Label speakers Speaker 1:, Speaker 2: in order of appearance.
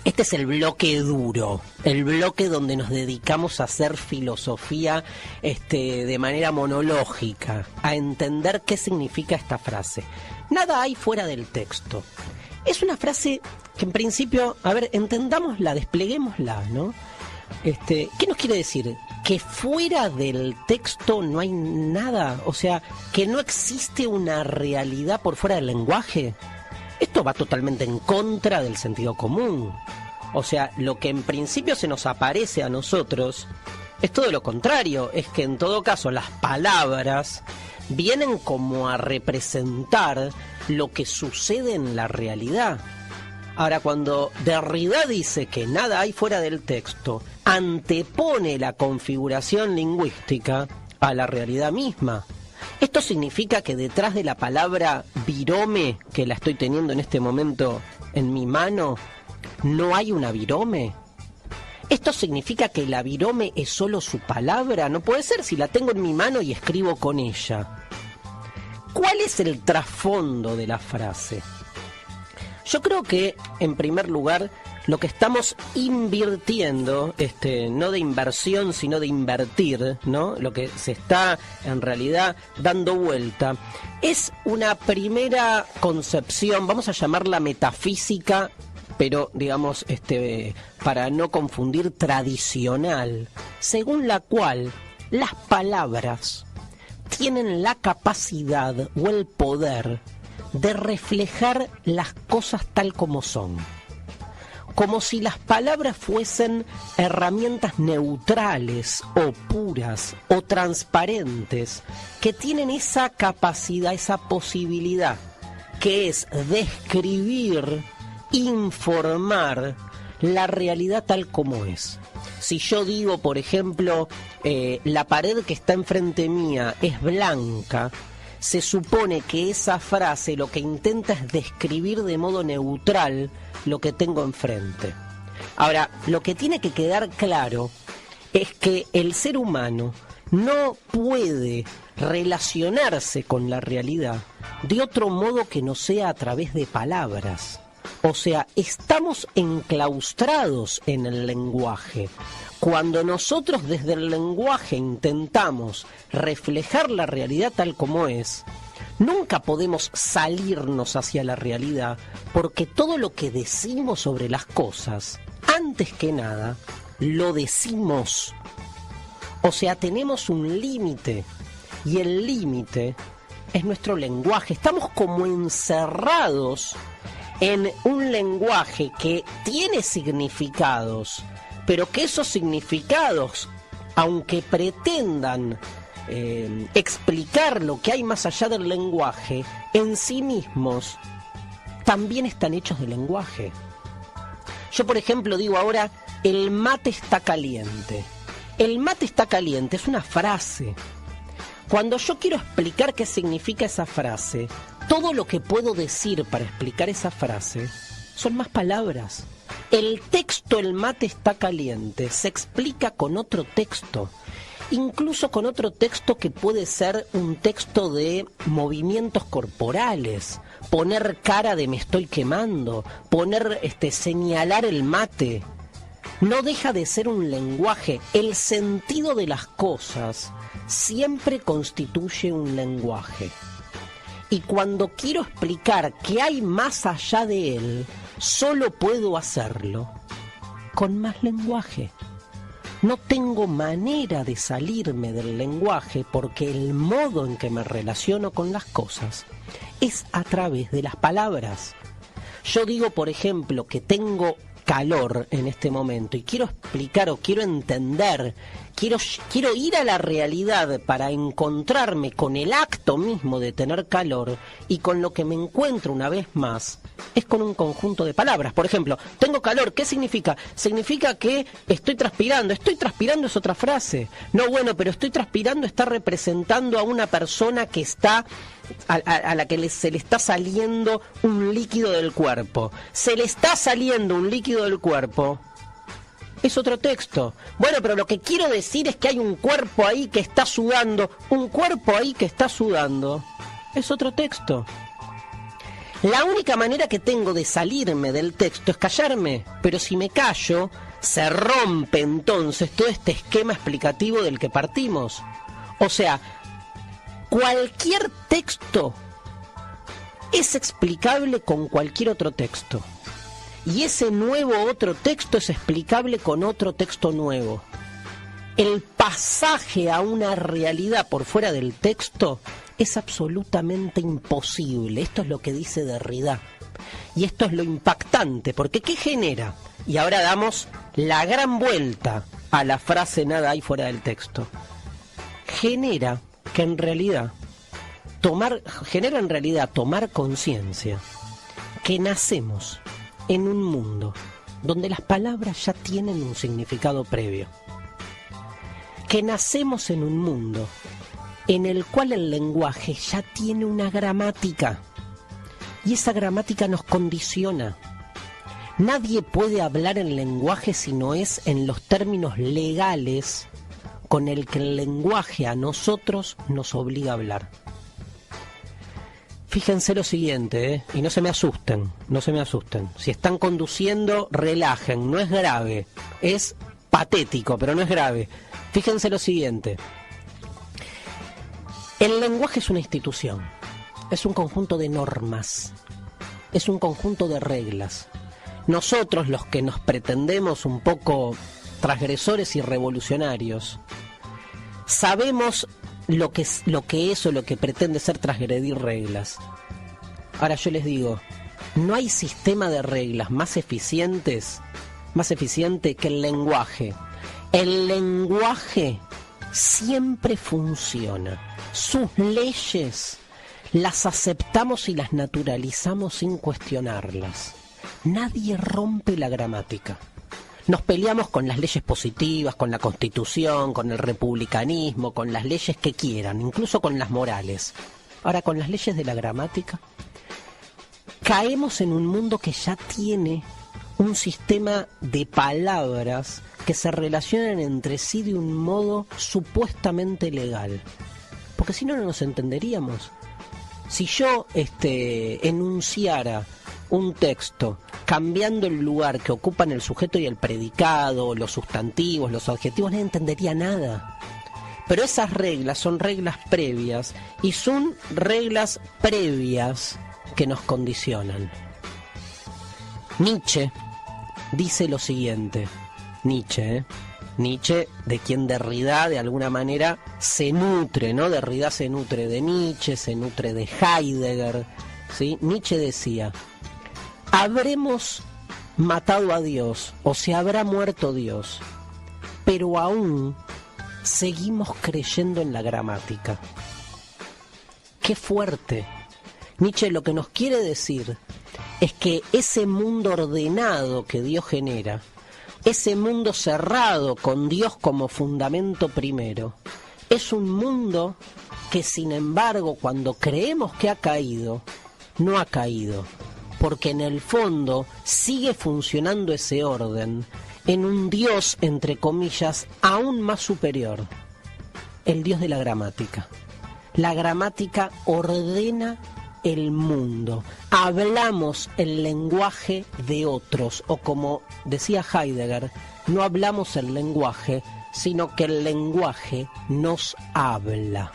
Speaker 1: Este es el bloque duro, el bloque donde nos dedicamos a hacer filosofía de manera monológica, a entender qué significa esta frase. Nada hay fuera del texto. Es una frase que en principio, a ver, entendámosla, despleguémosla, ¿no? ¿Qué nos quiere decir? Que fuera del texto no hay nada, o sea, que no existe una realidad por fuera del lenguaje. Esto va totalmente en contra del sentido común. O sea, lo que en principio se nos aparece a nosotros es todo lo contrario. Es que en todo caso las palabras vienen como a representar lo que sucede en la realidad. Ahora, cuando Derrida dice que nada hay fuera del texto, antepone la configuración lingüística a la realidad misma. Esto significa que detrás de la palabra virome, que la estoy teniendo en este momento en mi mano, ¿no hay una virome? ¿Esto significa que la virome es solo su palabra? No puede ser si la tengo en mi mano y escribo con ella. ¿Cuál es el trasfondo de la frase? Yo creo que, en primer lugar, lo que estamos invirtiendo, no de inversión, sino de invertir, ¿no? Lo que se está, en realidad, dando vuelta, es una primera concepción, vamos a llamarla metafísica, pero, digamos, para no confundir, tradicional, según la cual las palabras tienen la capacidad o el poder de reflejar las cosas tal como son. Como si las palabras fuesen herramientas neutrales o puras o transparentes que tienen esa capacidad, esa posibilidad, que es describir, informar la realidad tal como es. Si yo digo, por ejemplo, la pared que está enfrente mía es blanca, se supone que esa frase lo que intenta es describir de modo neutral lo que tengo enfrente. Ahora, lo que tiene que quedar claro es que el ser humano no puede relacionarse con la realidad de otro modo que no sea a través de palabras. O sea, estamos enclaustrados en el lenguaje. Cuando nosotros desde el lenguaje intentamos reflejar la realidad tal como es, nunca podemos salirnos hacia la realidad, porque todo lo que decimos sobre las cosas, antes que nada, lo decimos. O sea, tenemos un límite, y el límite es nuestro lenguaje. Estamos como encerrados en un lenguaje que tiene significados, pero que esos significados, aunque pretendan explicar lo que hay más allá del lenguaje, en sí mismos también están hechos de lenguaje. Yo, por ejemplo, digo ahora, el mate está caliente. El mate está caliente es una frase. Cuando yo quiero explicar qué significa esa frase, todo lo que puedo decir para explicar esa frase son más palabras. El texto "el mate está caliente" se explica con otro texto, incluso con otro texto que puede ser un texto de movimientos corporales, poner cara de "me estoy quemando", señalar el mate. No deja de ser un lenguaje. El sentido de las cosas siempre constituye un lenguaje. Y cuando quiero explicar qué hay más allá de él, solo puedo hacerlo con más lenguaje. No tengo manera de salirme del lenguaje porque el modo en que me relaciono con las cosas es a través de las palabras. Yo digo, por ejemplo, que tengo calor en este momento y quiero explicar o quiero entender, quiero ir a la realidad para encontrarme con el acto mismo de tener calor, y con lo que me encuentro una vez más es con un conjunto de palabras. Por ejemplo, tengo calor, ¿qué significa? Significa que estoy transpirando. Estoy transpirando es otra frase. No, bueno, pero estoy transpirando está representando a una persona que está a la que se le está saliendo un líquido del cuerpo. Se le está saliendo un líquido del cuerpo. Es otro texto. Bueno, pero lo que quiero decir es que hay un cuerpo ahí que está sudando. Un cuerpo ahí que está sudando es otro texto. La única manera que tengo de salirme del texto es callarme, pero si me callo, se rompe entonces todo este esquema explicativo del que partimos. O sea, cualquier texto es explicable con cualquier otro texto. Y ese nuevo otro texto es explicable con otro texto nuevo. El pasaje a una realidad por fuera del texto es absolutamente imposible. Esto es lo que dice Derrida. Y esto es lo impactante, porque ¿qué genera? Y ahora damos la gran vuelta a la frase nada hay fuera del texto. Genera en realidad tomar conciencia que nacemos en un mundo donde las palabras ya tienen un significado previo. Que nacemos en un mundo en el cual el lenguaje ya tiene una gramática y esa gramática nos condiciona. Nadie puede hablar en lenguaje si no es en los términos legales con el que el lenguaje a nosotros nos obliga a hablar. Fíjense lo siguiente, y no se me asusten. Si están conduciendo, relajen, no es grave, es patético, pero no es grave. Fíjense lo siguiente. El lenguaje es una institución, es un conjunto de normas, es un conjunto de reglas. Nosotros, los que nos pretendemos un poco transgresores y revolucionarios, sabemos lo que es o lo que pretende ser transgredir reglas. Ahora yo les digo, no hay sistema de reglas más eficiente que el lenguaje. El lenguaje siempre funciona. Sus leyes las aceptamos y las naturalizamos sin cuestionarlas. Nadie rompe la gramática. Nos peleamos con las leyes positivas, con la Constitución, con el republicanismo, con las leyes que quieran, incluso con las morales. Ahora, con las leyes de la gramática, caemos en un mundo que ya tiene un sistema de palabras que se relacionan entre sí de un modo supuestamente legal. Porque si no, no nos entenderíamos. Si yo enunciara un texto cambiando el lugar que ocupan el sujeto y el predicado, los sustantivos, los adjetivos, no entendería nada. Pero esas reglas son reglas previas y son reglas previas que nos condicionan. Nietzsche dice lo siguiente. Nietzsche, de quien Derrida de alguna manera se nutre, ¿no? Derrida se nutre de Nietzsche, se nutre de Heidegger, ¿sí? Nietzsche decía: habremos matado a Dios o se habrá muerto Dios, pero aún seguimos creyendo en la gramática. ¡Qué fuerte! Nietzsche lo que nos quiere decir es que ese mundo ordenado que Dios genera, ese mundo cerrado con Dios como fundamento primero, es un mundo que sin embargo cuando creemos que ha caído, no ha caído. Porque en el fondo sigue funcionando ese orden en un Dios, entre comillas, aún más superior, el Dios de la gramática. La gramática ordena el mundo. Hablamos el lenguaje de otros, o como decía Heidegger, no hablamos el lenguaje, sino que el lenguaje nos habla.